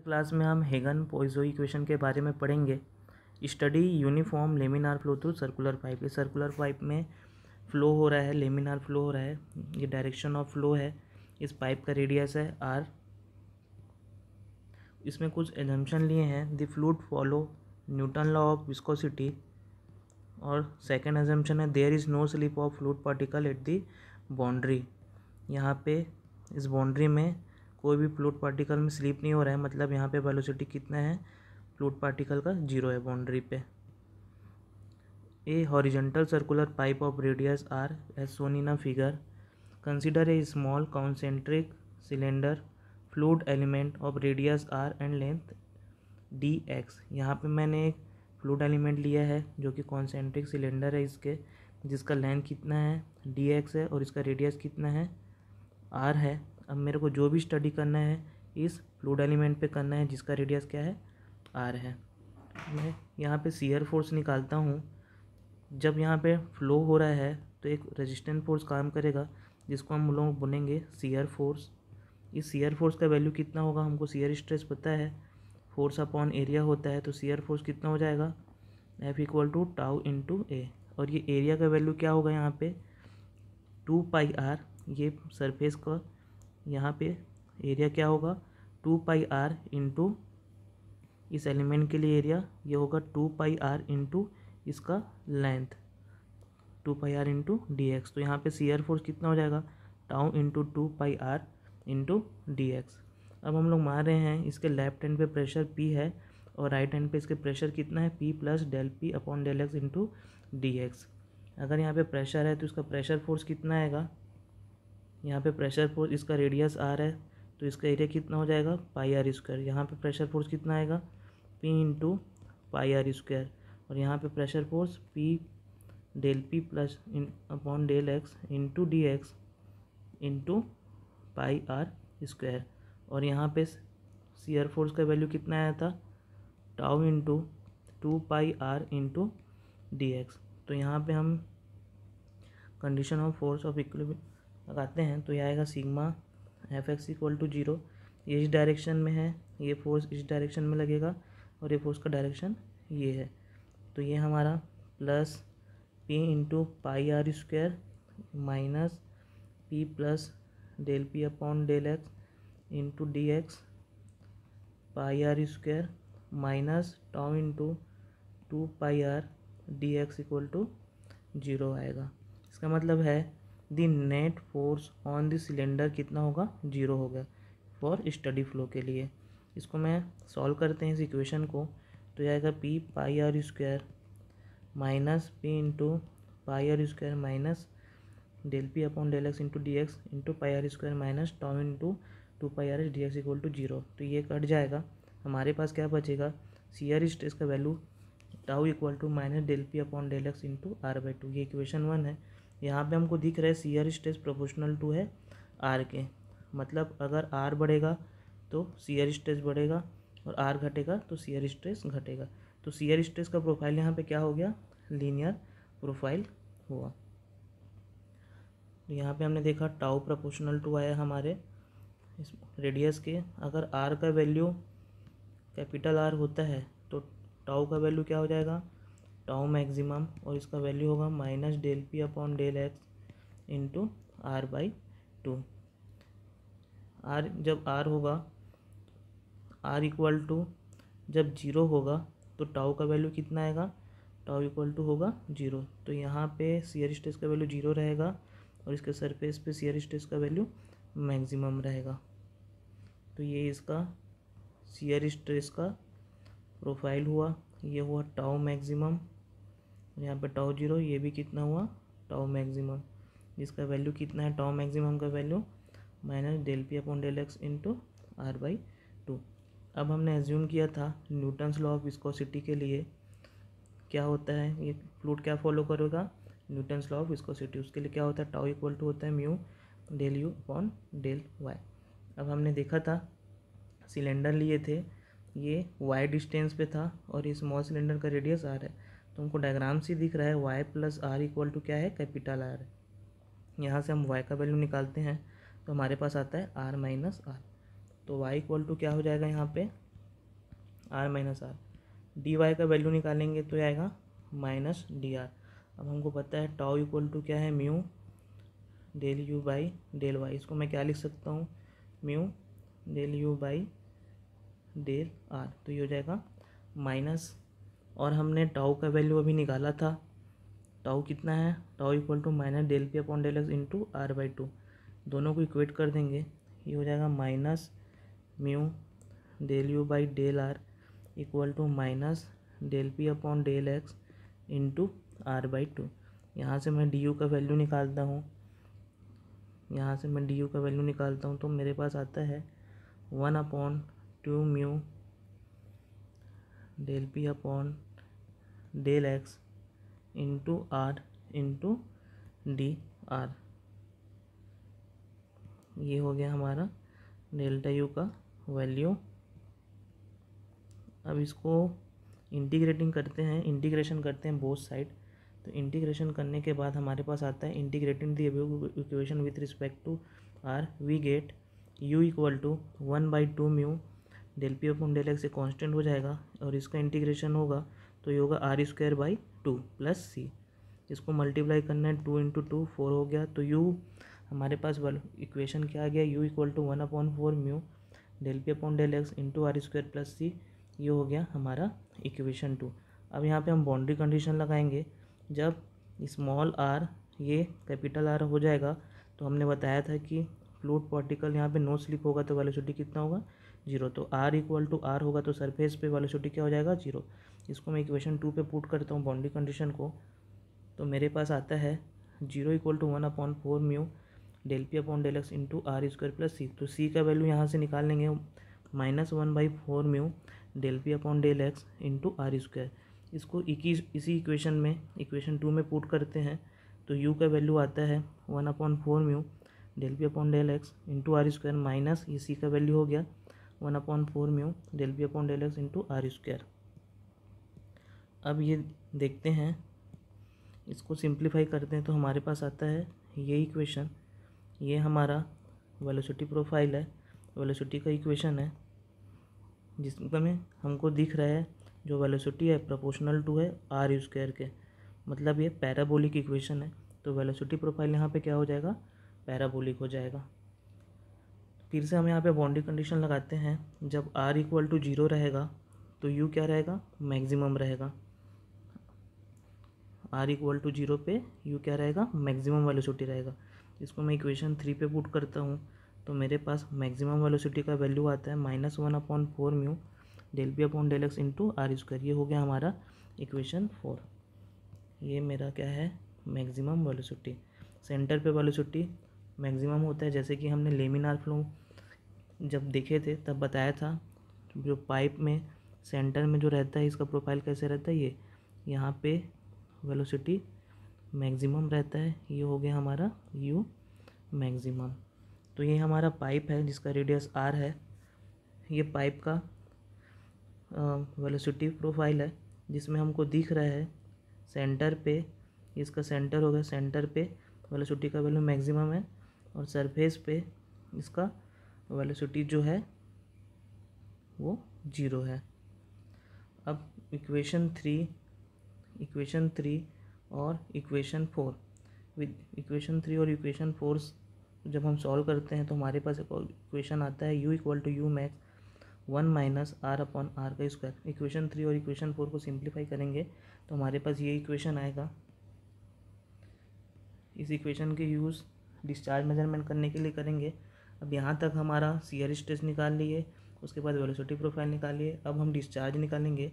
Class में हम Hagin पोइसो equation के बारे में पढ़ेंगे। Study uniform laminar flow through circular pipe. ये सर्कुलर पाइप में फ्लो हो रहा है, लेमिनार फ्लो हो रहा है। ये डायरेक्शन ऑफ फ्लो है। इस पाइप का रेडियस है आर। इसमें कुछ एजम्पशन लिए हैं। The fluid follow Newton law of viscosity. और सेकेंड एजम्पशन है there is no slip of fluid particle at the boundary. यहाँ पे इस बाउंड्री में कोई भी फ्लूइड पार्टिकल में स्लिप नहीं हो रहा है, मतलब यहाँ पे वेलोसिटी कितना है फ्लूइड पार्टिकल का, 0 है बाउंड्री पे। A horizontal circular pipe of radius R as shown in a figure. Consider a small concentric cylinder fluid element of radius r and length d x. यहाँ पे मैंने एक फ्लूइड एलिमेंट लिया है जो कि कॉन्सेंट्रिक सिलेंडर है इसके, जिसका लेंथ कितना है डी एक्स है और इसका रेडियस कितना है आर है। अब मेरे को जो भी स्टडी करना है इस फ्लूइड एलिमेंट पे करना है जिसका रेडियस क्या है आर है। मैं यहाँ पे शियर फोर्स निकालता हूँ। जब यहाँ पे फ्लो हो रहा है तो एक रेजिस्टेंट फोर्स काम करेगा जिसको हम लोग बोलेंगे शियर फोर्स। इस शियर फोर्स का वैल्यू कितना होगा, हमको शियर स्ट्रेस पता है, फोर्स अपॉन एरिया होता है, तो शियर फोर्स कितना हो जाएगा F equal to tau into A. और ये एरिया का वैल्यू क्या होगा यहाँ पे 2 पाई आर। ये सरफेस का यहाँ पे एरिया क्या होगा 2 पाई आर इंटू इस एलिमेंट के लिए एरिया ये होगा 2 पाई आर इंटू इसका length 2 pi r into d x. तो यहाँ पे शियर फोर्स कितना हो जाएगा tau into 2 pi r into d x. अब हम लोग मान रहे हैं इसके लेफ्ट हैंड पे प्रेशर P है और राइट हैंड पे इसके प्रेशर कितना है P plus del P upon del x into d x. अगर यहाँ पे प्रेशर है तो इसका प्रेशर फोर्स कितना आएगा, यहाँ पे प्रेशर फोर्स इसका रेडियस आर है तो इसका एरिया कितना हो जाएगा पाई आर स्क्वायर। यहाँ पे प्रेशर फोर्स कितना आएगा P into pi r square और यहाँ पे pressure force P del p plus upon del x into d x into pi r square. और यहाँ पे शियर फोर्स का वैल्यू कितना आया था tau into 2 pi r into d x. तो यहाँ पे हम condition of force of equilibrium लगाते हैं तो यह आएगा sigma f x equal to 0। ये इस डायरेक्शन में है, ये फोर्स इस डायरेक्शन में लगेगा और ये फोर्स का डायरेक्शन ये है। तो ये हमारा plus P into pi r square minus P plus del P upon del x into d x pi r square minus tau into 2 pi r d x equal to 0 आएगा। इसका मतलब है the net force on the cylinder कितना होगा 0 होगा for steady flow के लिए। इसको मैं सॉल्व करते हैं इस इक्वेशन को तो यह आएगा P pi r square minus P into pi r square minus del P upon del x into d x into pi r square minus tau into 2 pi r d x equal to 0। तो ये cut जाएगा, हमारे पास क्या बचेगा shear stress का value tau equal to minus del P upon del x into r by 2। ये equation 1 है। यहाँ पे हमको दिख रहा है शियर स्ट्रेस प्रोपोर्शनल टू है आर के, मतलब अगर आर बढ़ेगा तो शियर स्ट्रेस बढ़ेगा और आर घटेगा तो शियर स्ट्रेस घटेगा। तो शियर स्ट्रेस का प्रोफाइल यहाँ पे क्या हो गया लीनियर प्रोफाइल हुआ। यहाँ पे हमने देखा टाउ प्रोपोर्शनल टू आया हमारे इस रेडियस के। अगर आर का वैल्यू कैपिटल आर होता है तो टाउ का वैल्यू क्या हो जाएगा टाउ मैक्सिमम और इसका वैल्यू होगा minus del P upon del x into r by 2। R जब आर होगा आर इक्वल टू जब 0 होगा तो टाउ का वैल्यू कितना आएगा टाउ इक्वल टू होगा 0। तो यहाँ पे शियर स्ट्रेस का वैल्यू 0 रहेगा और इसके सरफेस पे शियर स्ट्रेस का वैल्यू मैक्सिमम रहेगा। तो ये इसका शियर स्ट्रेस का प्रोफाइल हुआ। ये हुआ टाउ मैक्सिमम, यहाँ पे टाउ 0, ये भी कितना हुआ टाउ मैक्सिमम। इसका वैल्यू कितना है टाउ मैक्सिमम का value minus del P upon del x into r by 2। अब हमने एज्यूम किया था न्यूटन्स लॉ ऑफ विस्कोसिटी के लिए क्या होता है, ये फ्लूइड क्या फॉलो करेगा न्यूटन्स लॉ ऑफ विस्कोसिटी। उसके लिए क्या होता है टाउ इक्वल टू होता है mu del u upon del y. अब हमने देखा था सिलेंडर लिए थे, ये वाई डिस्टेंस पे था और ये स्मॉल सिलेंडर का रेडियस आर है। तो हमको डायग्राम से दिख रहा है y plus r equal to क्या है कैपिटल आर है। यहाँ से हम वाई का वैल्यू निकालते हैं तो हमारे पास आता है आर माइनस आर। तो वाई इक्वल टू क्या हो जाएगा यहाँ पे R minus r. D y का वैल्यू निकालेंगे तो आएगा माइनस डी आर। अब हमको पता है टाउ इक्वल टू क्या है, mu del u by del y. इसको मैं क्या लिख सकता हूँ, mu del u by del r. तो ये हो जाएगा माइनस, और हमने टाउ का वैल्यू अभी निकाला था, टाउ कितना है, tau equal to minus del P upon del x into r by two. दोनों को इक्वेट कर देंगे, ये हो जाएगा minus mu del u by del r equal to minus del P upon del x into r by two. यहाँ से मैं डी यू का वैल्यू निकालता हूँ, तो मेरे पास आता है 1/2 mu del P upon del x into r into d r. ये हो गया हमारा डेल्टा यू का वैल्यू। अब इसको इंटीग्रेशन करते हैं बोथ साइड। तो इंटीग्रेशन करने के बाद हमारे पास आता है integrating the equation with respect to r, we get u equal to 1/2 mu del P upon del x, से कॉन्स्टेंट हो जाएगा और इसका इंटीग्रेशन होगा तो ये होगा r square by 2 plus c. इसको मल्टीप्लाई करना है, 2 इंटू 2 4 हो गया। तो u हमारे पास इक्वेशन क्या आ गया, u equal to 1/4 mu del P upon del x into are square plus C. ये हो गया हमारा इक्वेशन 2। अब यहाँ पे हम बाउंड्री कंडीशन लगाएंगे। जब स्मॉल आर ये कैपिटल आर हो जाएगा तो हमने बताया था कि फ्लूइड पार्टिकल यहाँ पे नो स्लिप होगा तो वेलोसिटी कितना होगा, 0। तो आर इक्वल टू आर होगा तो सरफेस पे वेलोसिटी क्या हो जाएगा, 0। इसको मैं इक्वेशन 2 पे पुट करता हूँ बाउंड्री कंडीशन को, तो मेरे पास आता है 0 equal to 1/4 mu del P upon del x into are square plus C. तो सी का वैल्यू यहाँ से निकाल लेंगे, -1/4 mu del P upon del x into are square. इसको इसी इक्वेशन में इक्वेशन 2 में पुट करते हैं तो u का वैल्यू आता है 1/4 mu del P upon del x into are square minus ये सी का वैल्यू हो गया 1/4 mu del P upon del x into are square. अब ये देखते हैं, इसको सिंप्लीफाई करते हैं तो हमारे पास आता है ये इक्वेशन, ये हमारा वेलोसिटी प्रोफाइल है, वेलोसिटी का इक्वेशन है जिसमें हमको दिख रहा है जो वेलोसिटी है प्रोपोर्शनल टू है आर स्क्वायर के, मतलब ये पैराबोलिक इक्वेशन है। तो वेलोसिटी प्रोफाइल यहाँ पे क्या हो जाएगा, पैराबोलिक हो जाएगा। फिर से हम यहाँ पे बाउंड्री कंडीशन लगाते हैं, जब r इक्वल टू 0 रहेगा तो u क्या रहेगा, मैक्सिमम रहेगा। r इक्वल टू 0 पे u क्या रहेगा, मैक्सिमम वेलोसिटी रहेगा। इसको मैं इक्वेशन 3 पे पुट करता हूँ तो मेरे पास मैक्सिमम वेलोसिटी का वैल्यू आता है -1/4 mu del P upon del x into are square. ये हो गया हमारा इक्वेशन 4। ये मेरा क्या है, मैक्सिमम वेलोसिटी। सेंटर पे वेलोसिटी मैक्सिमम होता है, जैसे कि हमने लेमिनार फ्लो जब देखे थे तब बताया था, जो पाइप में सेंटर में जो रहता है इसका प्रोफाइल कैसे रहता है, ये यहाँ पे वेलोसिटी मैक्सिमम रहता है। ये हो गया हमारा u मैक्सिमम। तो ये हमारा पाइप है जिसका रेडियस r है, ये पाइप का वेलोसिटी प्रोफाइल है जिसमें हमको दिख रहा है सेंटर पे, इसका सेंटर हो गया, सेंटर पे वेलोसिटी का वैल्यू मैक्सिमम है और सरफेस पे इसका वेलोसिटी जो है वो 0 है। अब इक्वेशन 3 और इक्वेशन 4, विद इक्वेशन 3 और इक्वेशन 4 जब हम सॉल्व करते हैं तो हमारे पास एक इक्वेशन आता है u equal to u max 1 - r/r का स्क्वायर। इक्वेशन 3 और इक्वेशन 4 को सिंप्लीफाई करेंगे तो हमारे पास ये इक्वेशन आएगा। इस इक्वेशन के यूज़ डिस्चार्ज मेजरमेंट करने के लिए करेंगे। अब यहाँ तक हमारा शियर स्ट्रेस निकाल लिए, उसके बाद वेलोसिटी प्रोफाइल निकालिए। अब हम डिस्चार्ज निकालेंगे।